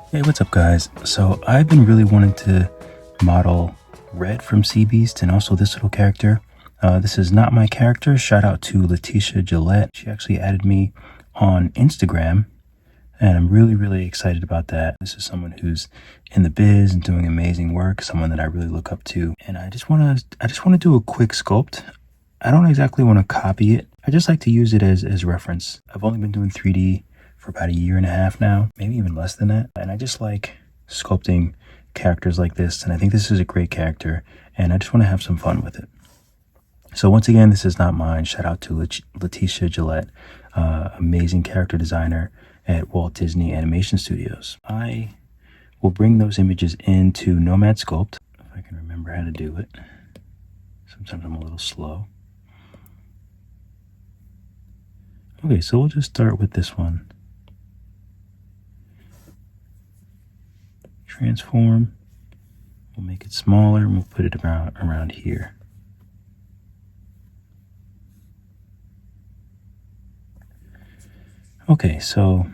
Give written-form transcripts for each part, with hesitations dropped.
Hey, what's up guys? So I've been really wanting to model Red from Sea Beast and also this little character. This is not my character. Shout out to Letitia Gillette. She actually added me on Instagram and I'm really excited about that. This is someone who's in the biz and doing amazing work, someone that I really look up to. And I just want to do a quick sculpt. I don't exactly want to copy it. I just like to use it as reference. I've only been doing 3D for about a year and a half now, maybe even less than that. And I just like sculpting characters like this. And I think this is a great character and I just want to have some fun with it. So once again, this is not mine. Shout out to Letitia Gillette, amazing character designer at Walt Disney Animation Studios. I will bring those images into Nomad Sculpt, if I can remember how to do it. Sometimes I'm a little slow. Okay, so we'll just start with this one. Transform. We'll make it smaller and we'll put it around here. Okay, so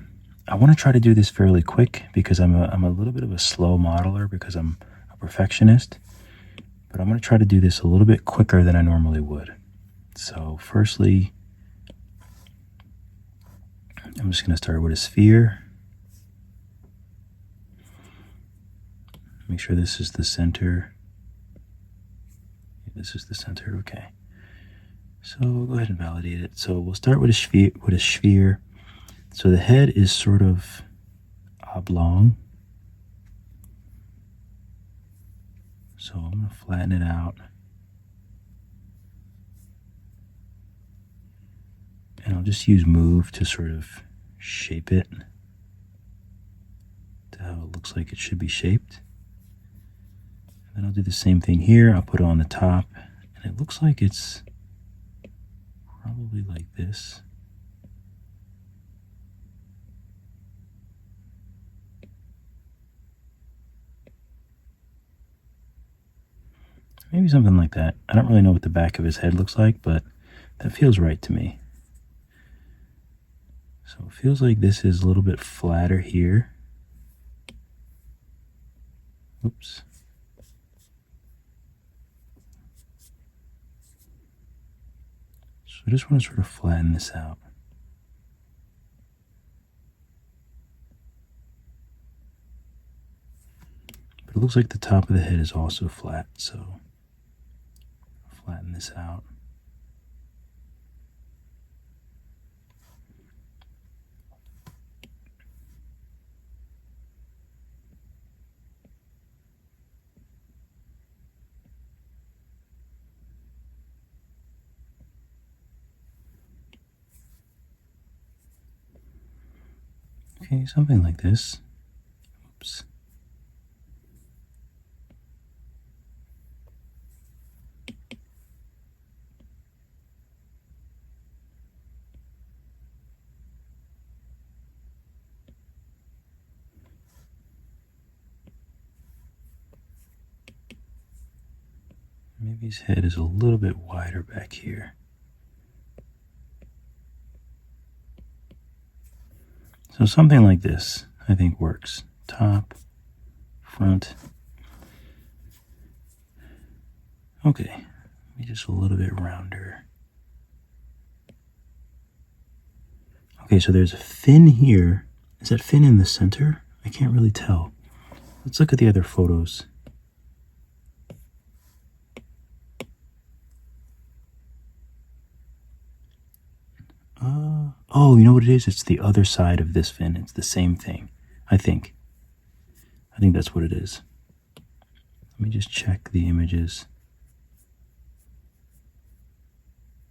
I want to try to do this fairly quick because I'm a little bit of a slow modeler because I'm a perfectionist. But I'm going to try to do this a little bit quicker than I normally would. So firstly, I'm just going to start with a sphere. Make sure this is the center. This is the center, okay. So we'll go ahead and validate it. So we'll start with a sphere. So the head is sort of oblong. So I'm going to flatten it out. And I'll just use move to sort of shape it to how it looks like it should be shaped. And then I'll do the same thing here. I'll put it on the top and it looks like it's probably like this. Maybe something like that. I don't really know what the back of his head looks like, but that feels right to me. So it feels like this is a little bit flatter here. Oops. So I just want to sort of flatten this out. But it looks like the top of the head is also flat, so flatten this out. Okay, something like this. Oops. Maybe his head is a little bit wider back here. So something like this, I think, works. Top, front. Okay, maybe just a little bit rounder. Okay, so there's a fin here. Is that fin in the center? I can't really tell. Let's look at the other photos. Oh, you know what it is? It's the other side of this fin. It's the same thing, I think. I think that's what it is. Let me just check the images.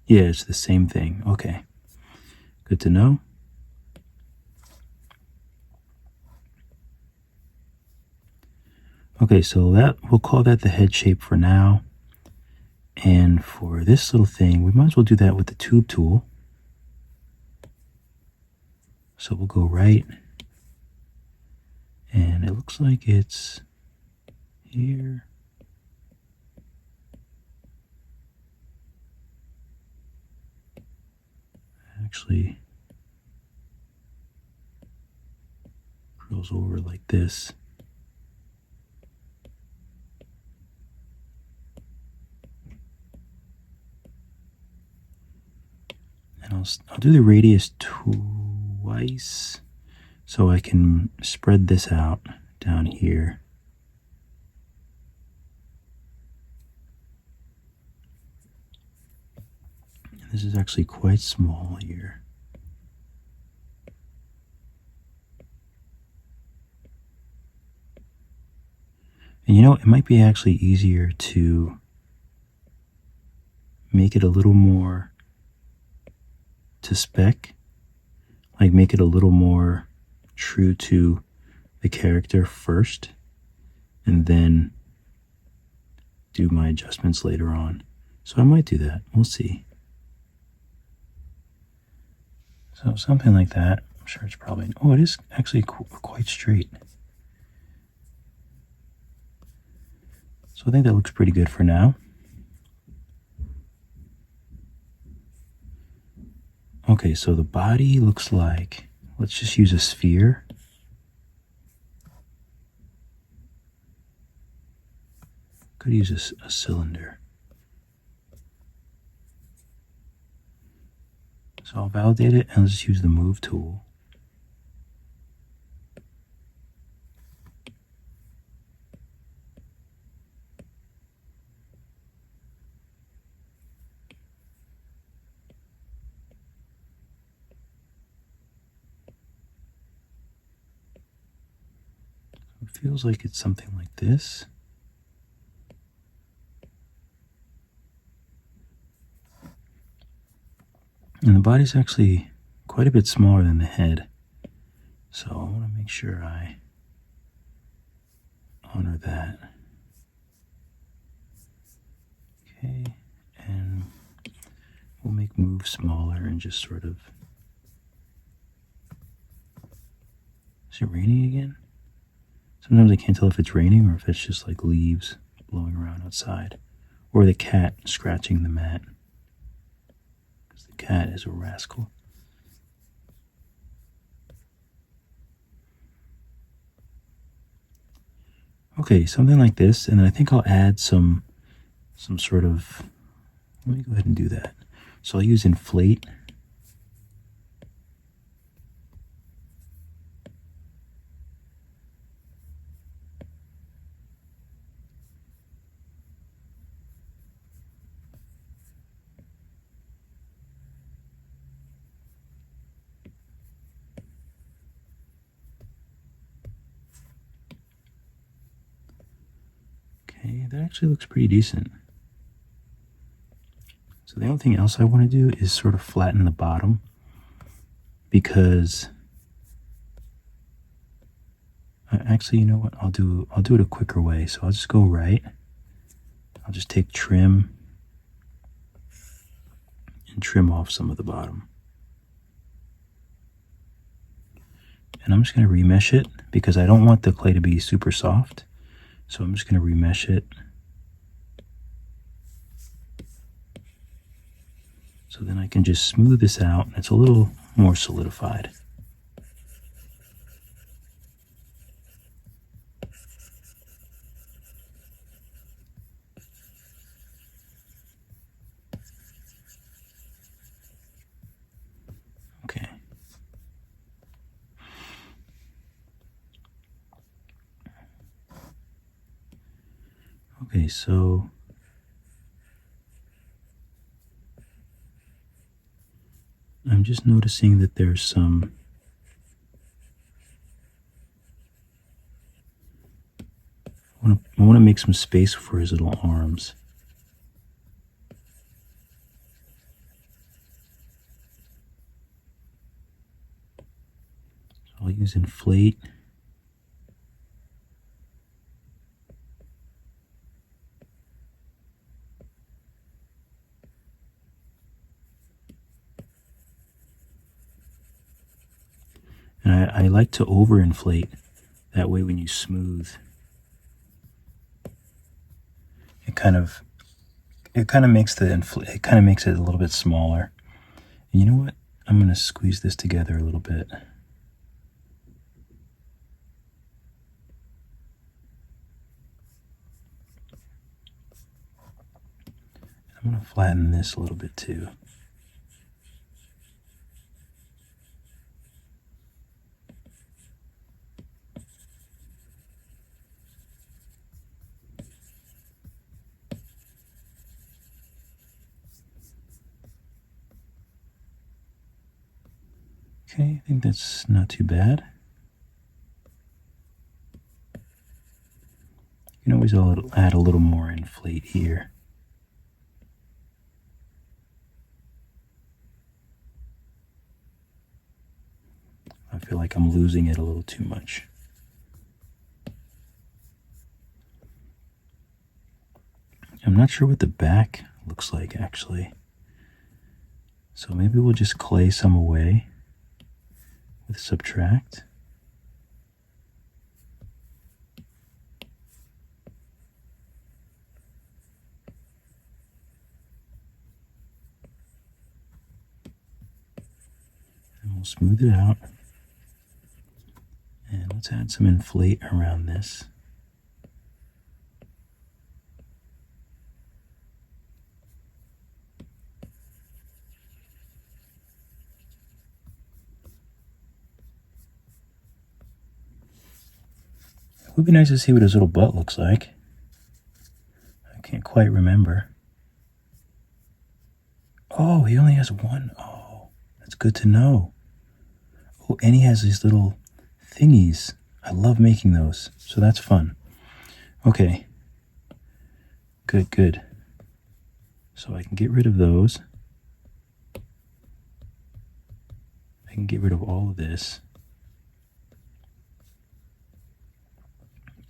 Yeah, it's the same thing. Okay, good to know. Okay, so that we'll call that the head shape for now. And for this little thing, we might as well do that with the tube tool. So we'll go right, and it looks like it's here. Actually, curl goes over like this. And I'll do the radius twice so I can spread this out down here. And this is actually quite small here. And you know, it might be actually easier to make it a little more to spec, like make it a little more true to the character first, and then do my adjustments later on. So I might do that. We'll see. So something like that. I'm sure it's probably, oh, it is actually quite straight. So I think that looks pretty good for now. Okay, so the body looks like, let's just use a sphere. Could use a cylinder. So I'll validate it and let's just use the move tool. It feels like it's something like this. And the body's actually quite a bit smaller than the head. So I want to make sure I honor that. Okay, and we'll make move smaller and just sort of... Is it raining again? Sometimes I can't tell if it's raining or if it's just like leaves blowing around outside. Or the cat scratching the mat. Because the cat is a rascal. Okay, something like this, and then I think I'll add some sort of... Let me go ahead and do that. So I'll use inflate. Okay, that actually looks pretty decent. So the only thing else I want to do is sort of flatten the bottom, because actually, you know what? I'll do it a quicker way. So I'll just go right. I'll just take trim and trim off some of the bottom. And I'm just going to remesh it because I don't want the clay to be super soft. So I'm just going to remesh it. So then I can just smooth this out and it's a little more solidified. Okay. Okay, so I'm just noticing that there's some I want to make some space for his little arms. So I'll use inflate. And I like to overinflate. That way when you smooth, it kind of makes it a little bit smaller. And you know what? I'm going to squeeze this together a little bit. I'm going to flatten this a little bit too. Okay, I think that's not too bad. You can always add a little more inflate here. I feel like I'm losing it a little too much. I'm not sure what the back looks like actually. So maybe we'll just clay some away with subtract. And we'll smooth it out. And let's add some inflate around this. It would be nice to see what his little butt looks like. I can't quite remember. Oh, he only has one. Oh, that's good to know. Oh, and he has these little thingies. I love making those, so that's fun. Okay. Good, good. So I can get rid of those. I can get rid of all of this.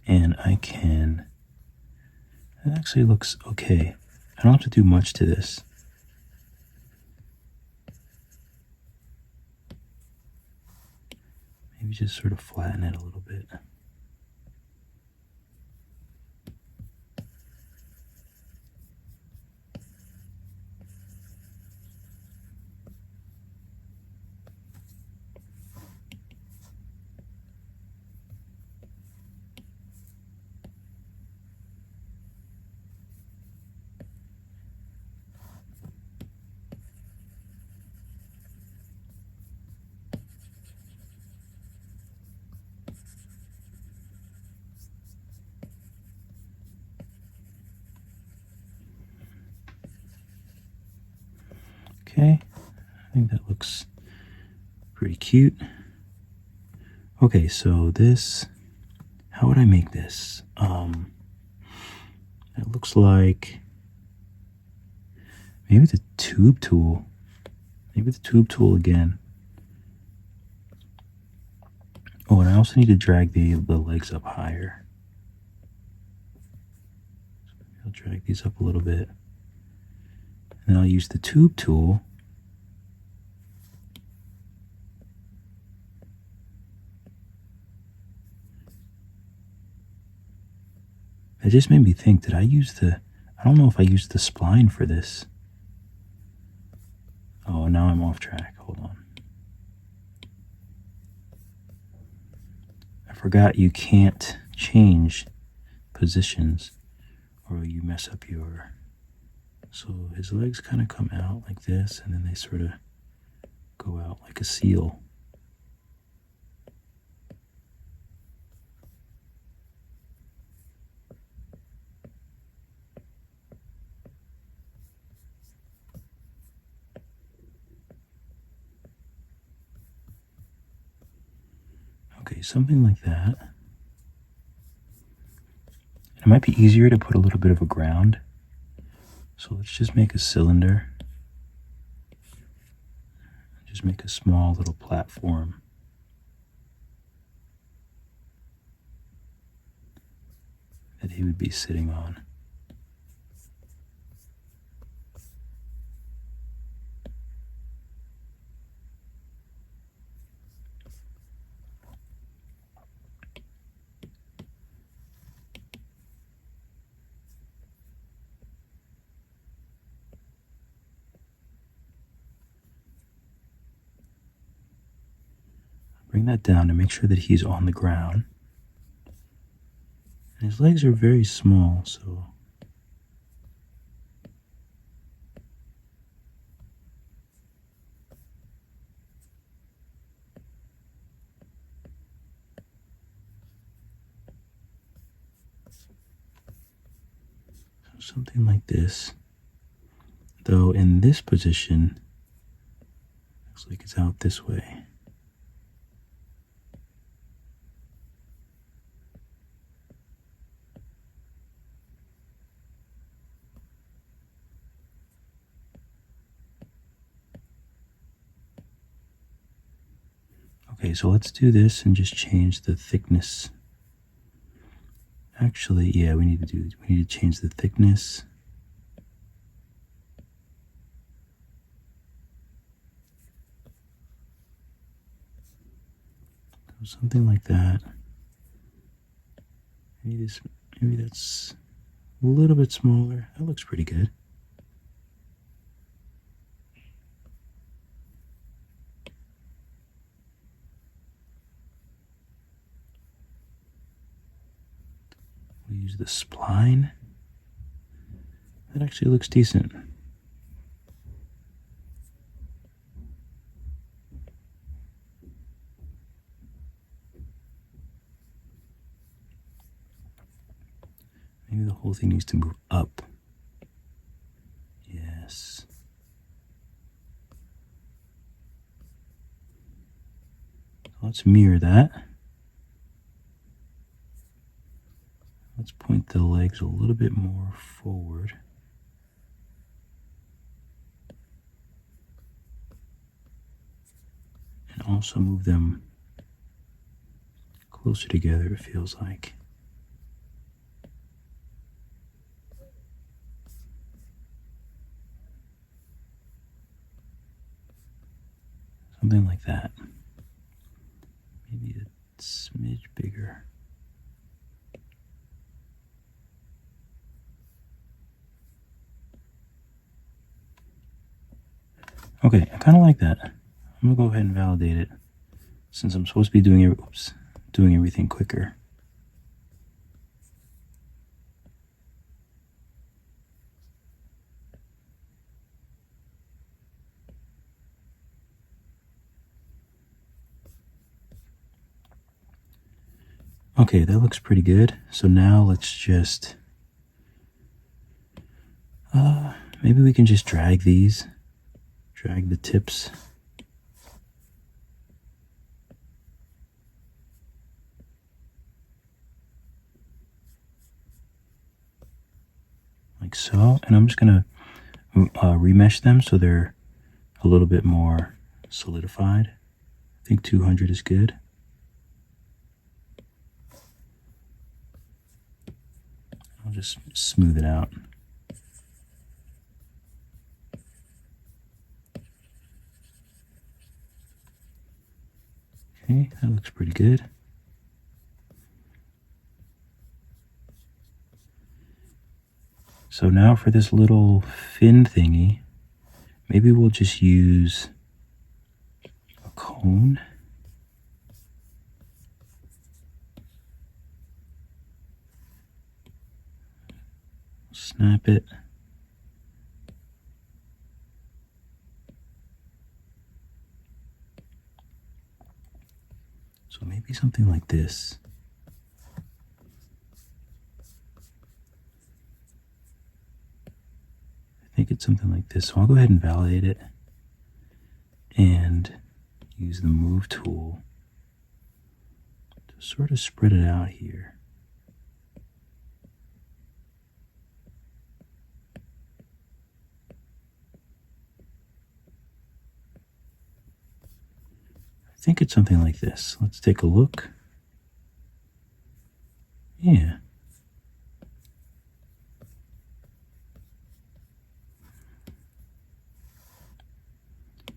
And I can, it actually looks okay. I don't have to do much to this. Maybe just sort of flatten it a little bit. Okay, I think that looks pretty cute. Okay, so this, how would I make this? It looks like maybe the tube tool. Maybe the tube tool again. Oh, and I also need to drag the legs up higher. I'll drag these up a little bit. And I'll use the tube tool it just made me think, did I use I don't know if I used the spline for this. Oh, now I'm off track. Hold on. I forgot you can't change positions or you mess up your... So his legs kind of come out like this, and then they sort of go out like a seal. Okay, something like that. It might be easier to put a little bit of a ground. So let's just make a cylinder. Just make a small little platform. That he would be sitting on. Bring that down to make sure that he's on the ground. And his legs are very small, so something like this. Though in this position, looks like it's out this way. Okay, so let's do this and just change the thickness. Actually, yeah, we need to change the thickness. Something like that. Maybe that's a little bit smaller. That looks pretty good. We'll use the spline. That actually looks decent. Maybe the whole thing needs to move up. Yes. Let's mirror that. Let's point the legs a little bit more forward. And also move them closer together, it feels like. Something like that. Maybe a smidge bigger. Okay, I kind of like that. I'm gonna go ahead and validate it, since I'm supposed to be doing everything quicker. Okay, that looks pretty good. So now let's just, maybe we can just drag the tips. Like so, and I'm just gonna remesh them so they're a little bit more solidified. I think 200 is good. I'll just smooth it out. Okay, that looks pretty good. So now for this little fin thingy, maybe we'll just use a cone. Snap it. So maybe something like this. I think it's something like this. So I'll go ahead and validate it and use the move tool to sort of spread it out here. I think it's something like this. Let's take a look. Yeah.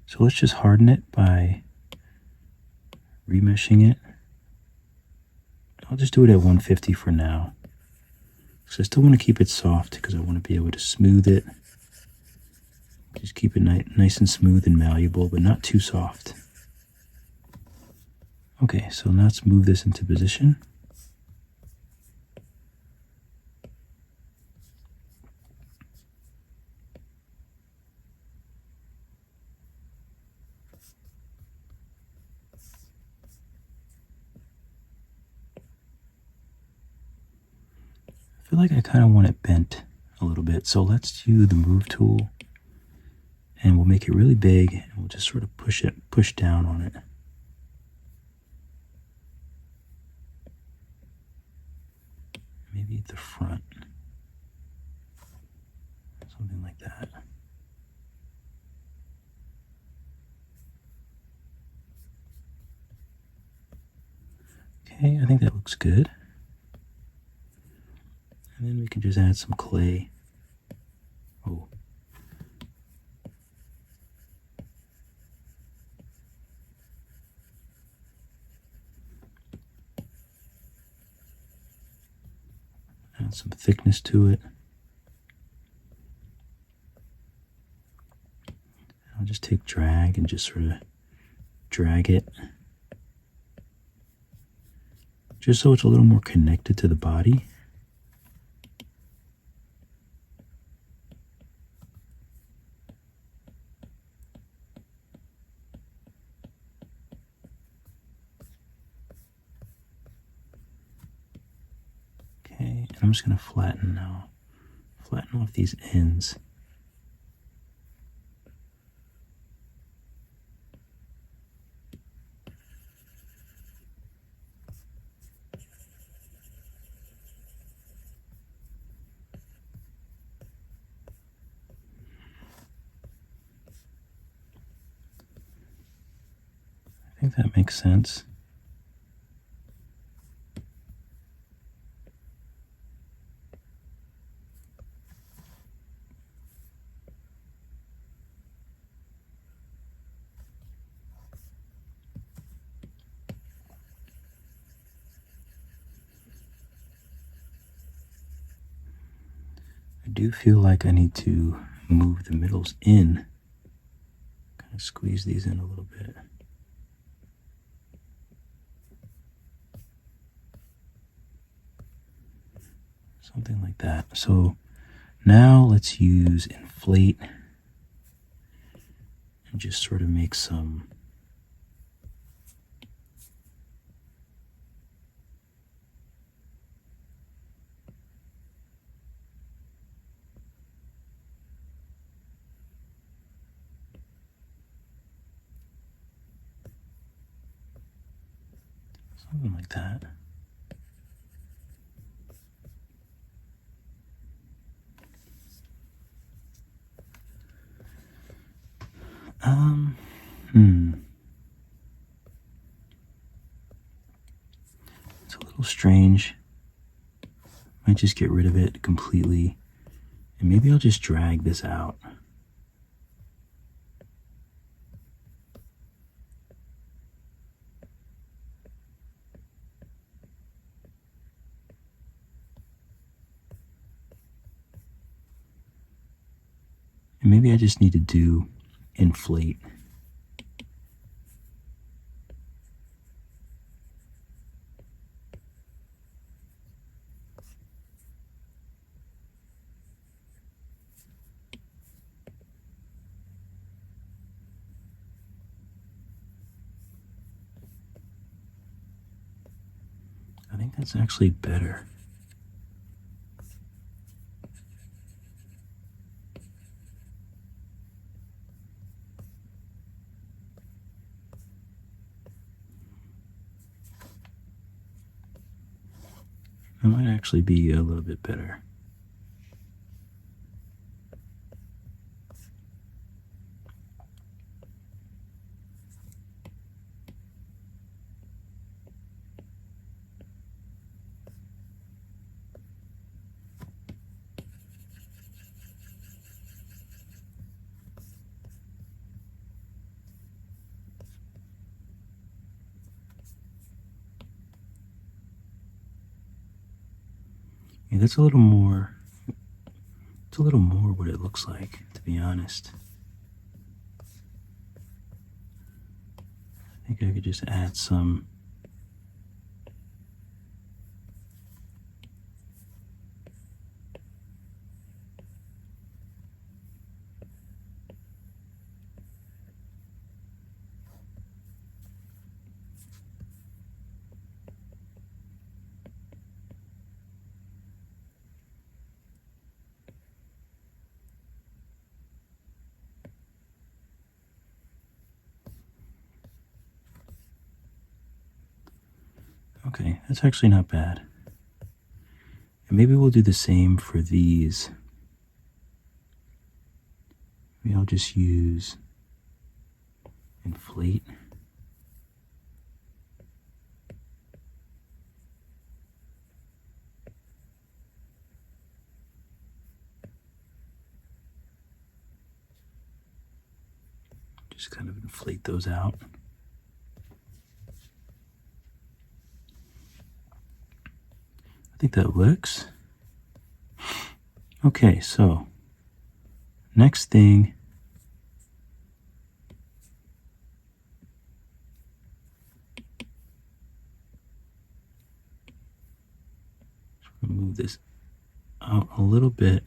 So let's just harden it by remeshing it. I'll just do it at 150 for now. So I still want to keep it soft because I want to be able to smooth it. Just keep it nice and smooth and malleable, but not too soft. Okay, so now let's move this into position. I feel like I kind of want it bent a a little bit. So let's do the move tool, and we'll make it really big, and we'll just sort of push down on it. Maybe at the front, something like that. Okay, I think that looks good. And then we can just add some clay. Oh. Add some thickness to it. I'll just take drag and just sort of drag it, just so it's a little more connected to the body. Okay, and I'm just going to flatten now. Flatten off these ends. I think that makes sense. I do feel like I need to move the middles in, kind of squeeze these in a little bit. Something like that. So now let's use inflate and just sort of make some something like that. It's a little strange. Might just get rid of it completely, and maybe I'll just drag this out. And maybe I just need to do inflate. I think that's actually better. That might actually be a little bit better. Yeah, that's a little more, it's a little more what it looks like, to be honest. I think I could just add some Okay, that's actually not bad. And maybe we'll do the same for these. Maybe I'll just use inflate. Just kind of inflate those out. I think that works. Okay, so next thing, move this out a little bit.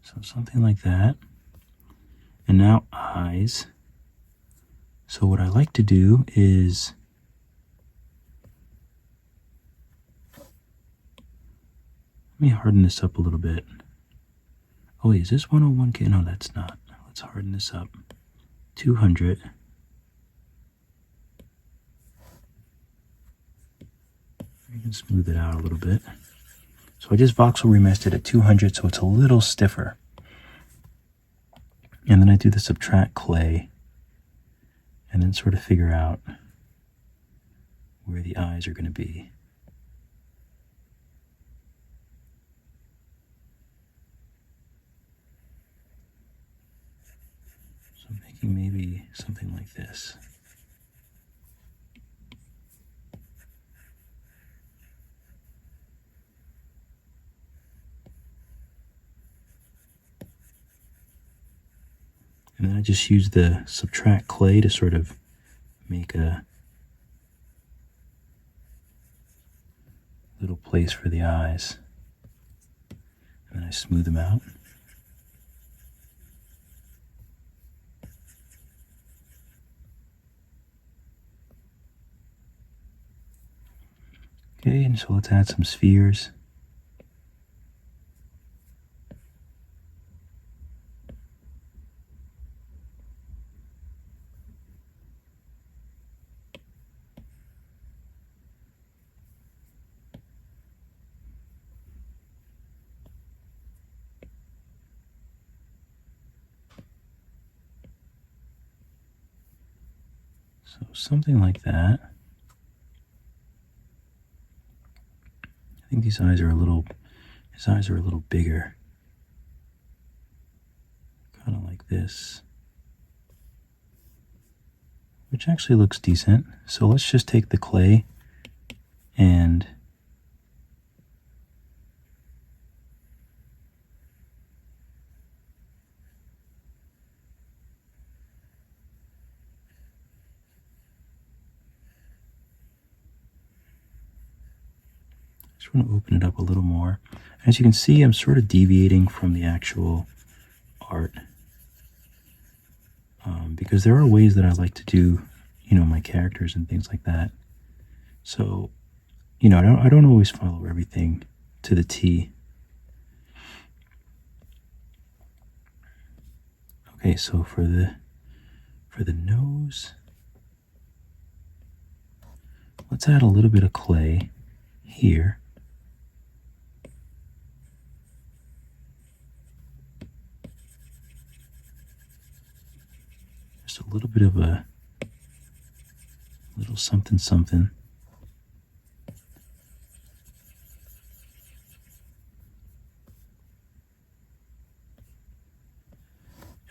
So something like that. And now eyes. So what I like to do is let me harden this up a little bit. Oh wait, is this 101K? No, that's not. Let's harden this up. 200. You can smooth it out a little bit. So I just voxel remeshed it at 200, so it's a little stiffer. And then I do the subtract clay and then sort of figure out where the eyes are going to be. So I'm thinking maybe something like this. And then I just use the subtract clay to sort of make a little place for the eyes. And then I smooth them out. Okay, and so let's add some spheres. So something like that. I think his eyes are a little bigger. Kind of like this. Which actually looks decent. So let's just take the clay and just want to open it up a little more. As you can see, I'm sort of deviating from the actual art because there are ways that I like to do, my characters and things like that. So, I don't always follow everything to the T. Okay, so for the nose, let's add a little bit of clay here. Just a little bit of a little something something.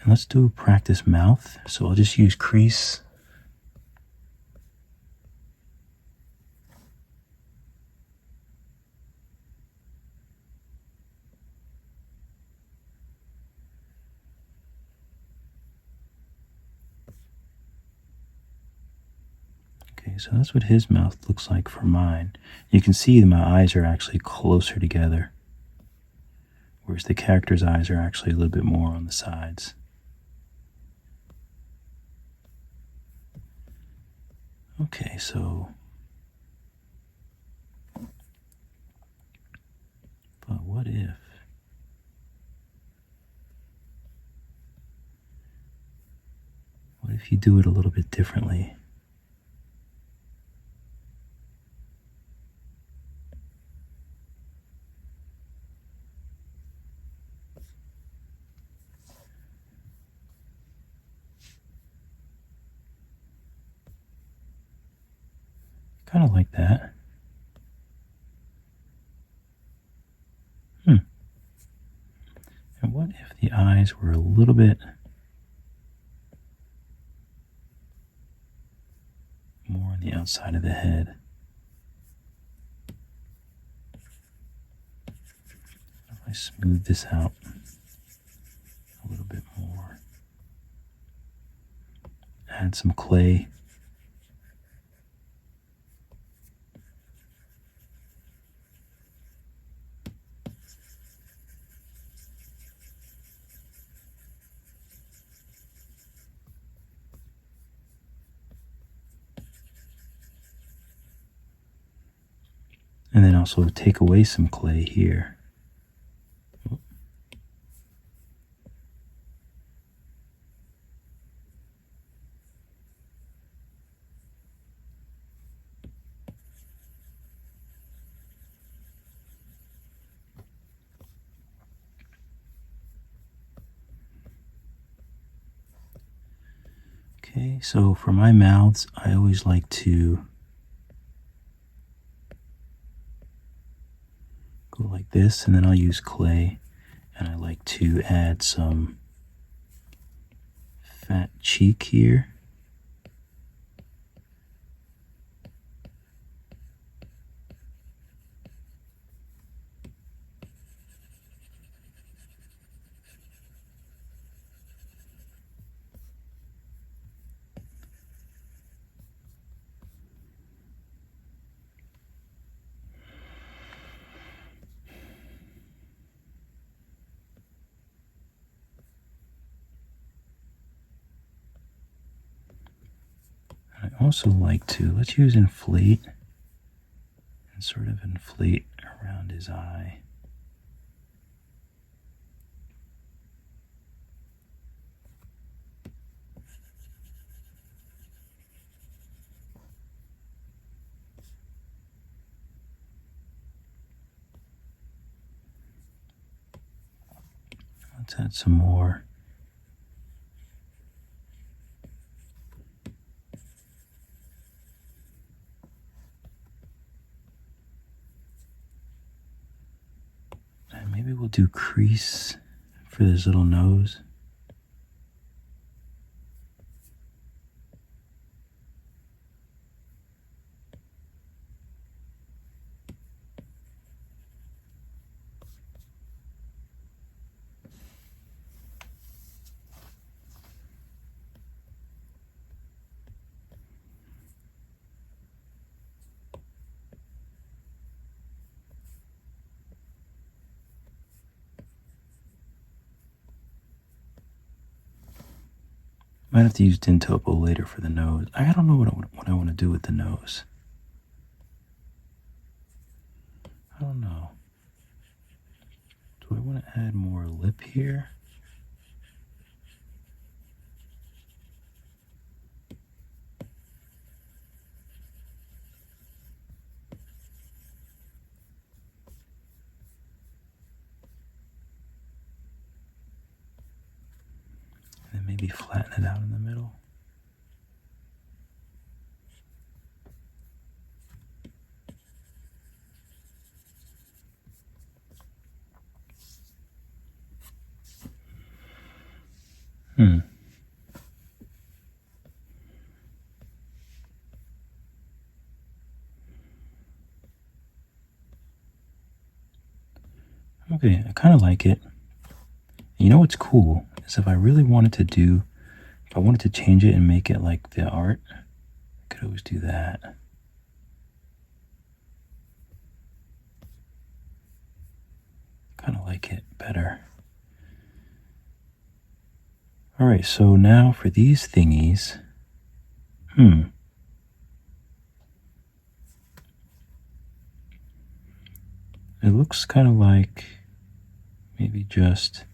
And let's do practice mouth. So I'll just use crease. Okay, so that's what his mouth looks like for mine. You can see that my eyes are actually closer together, whereas the character's eyes are actually a little bit more on the sides. Okay, so but what if if you do it a little bit differently? Kind of like that. And what if the eyes were a little bit more on the outside of the head? If I smooth this out a little bit more, add some clay. And then also take away some clay here. Okay, so for my mouths, I always like to go like this, and then I'll use clay, and I like to add some fat cheek here. I also like to, let's use inflate, and sort of inflate around his eye. Let's add some more. And maybe we'll do crease for his little nose. Might have to use Dintopo later for the nose. I don't know what I want to do with the nose. I don't know. Do I want to add more lip here? And then maybe flatten it out in the middle. Okay, I kind of like it. You know what's cool is if I really wanted to do, if I wanted to change it and make it like the art, I could always do that. Kind of like it better. All right, so now for these thingies, it looks kind of like maybe just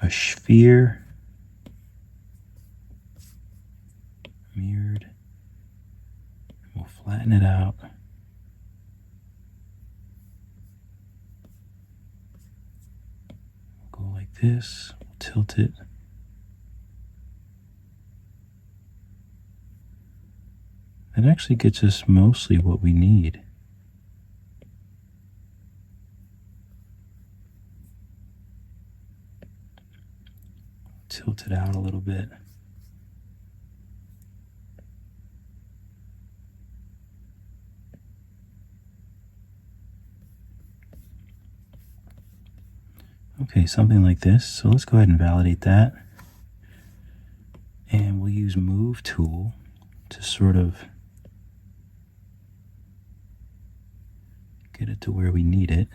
a sphere flatten it out. We'll go like this, we'll tilt it. That actually gets us mostly what we need. Tilt it out a little bit. Okay, something like this. So let's go ahead and validate that. And we'll use Move tool to sort of get it to where we need it.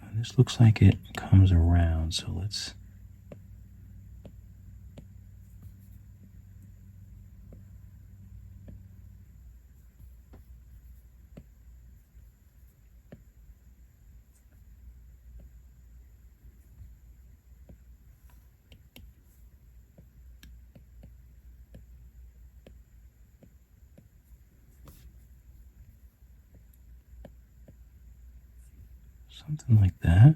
And this looks like it comes around, so let's something like that.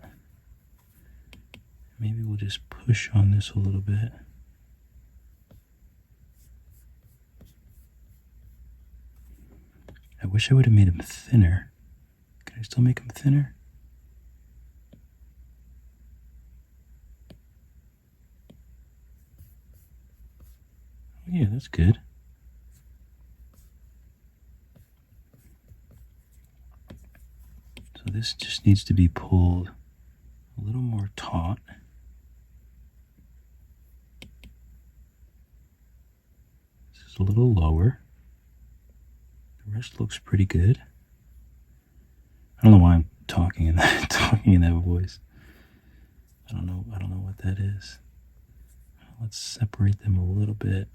Maybe we'll just push on this a little bit. I wish I would have made him thinner. Can I still make him thinner? Oh, yeah, that's good. So this just needs to be pulled a little more taut. This is a little lower. The rest looks pretty good. I don't know why I'm talking in that voice. I don't know what that is. Let's separate them a little bit.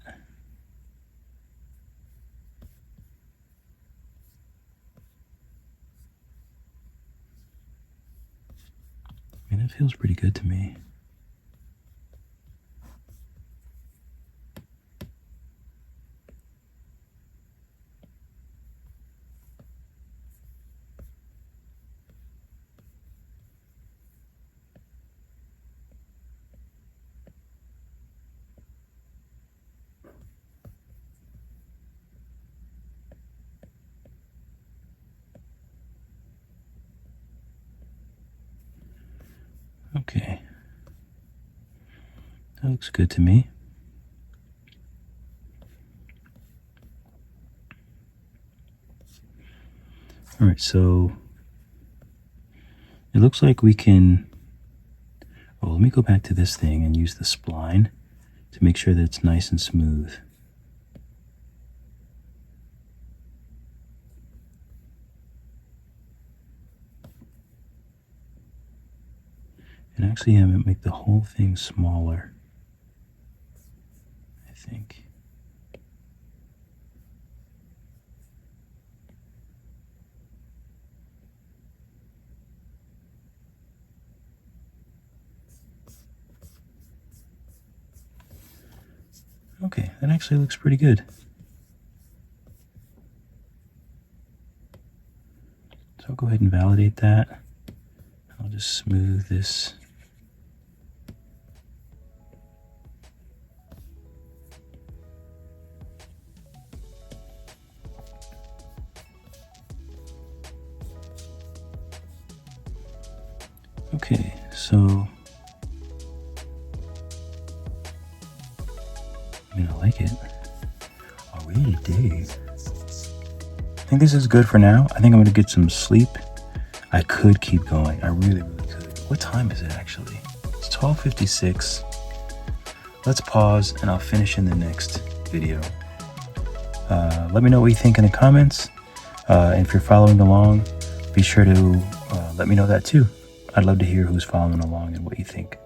I mean, it feels pretty good to me. Okay, that looks good to me. All right, so it looks like we can, oh, let me go back to this thing and use the spline to make sure that it's nice and smooth. And actually, I'm going to make the whole thing smaller, I think. Okay, that actually looks pretty good. So I'll go ahead and validate that. I'll just smooth this. Okay, so I mean, I like it. I really do. I think this is good for now. I think I'm gonna get some sleep. I could keep going. I really could. What time is it actually? It's 12:56. Let's pause and I'll finish in the next video. Let me know what you think in the comments. And if you're following along, be sure to let me know that too. I'd love to hear who's following along and what you think.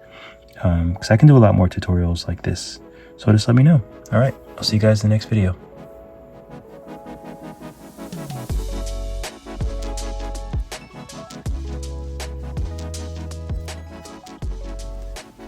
Because I can do a lot more tutorials like this. So just let me know. All right, I'll see you guys in the next video.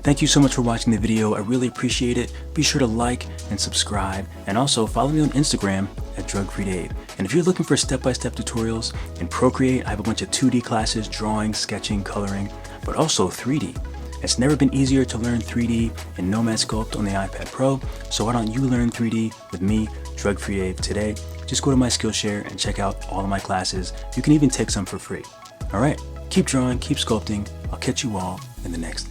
Thank you so much for watching the video. I really appreciate it. Be sure to like and subscribe, and also follow me on Instagram at drugfreedave. And if you're looking for step-by-step tutorials in Procreate, I have a bunch of 2D classes, drawing, sketching, coloring, but also 3D. It's never been easier to learn 3D in Nomad Sculpt on the iPad Pro, so why don't you learn 3D with me, drugfreedave, today? Just go to my Skillshare and check out all of my classes. You can even take some for free. All right, keep drawing, keep sculpting. I'll catch you all in the next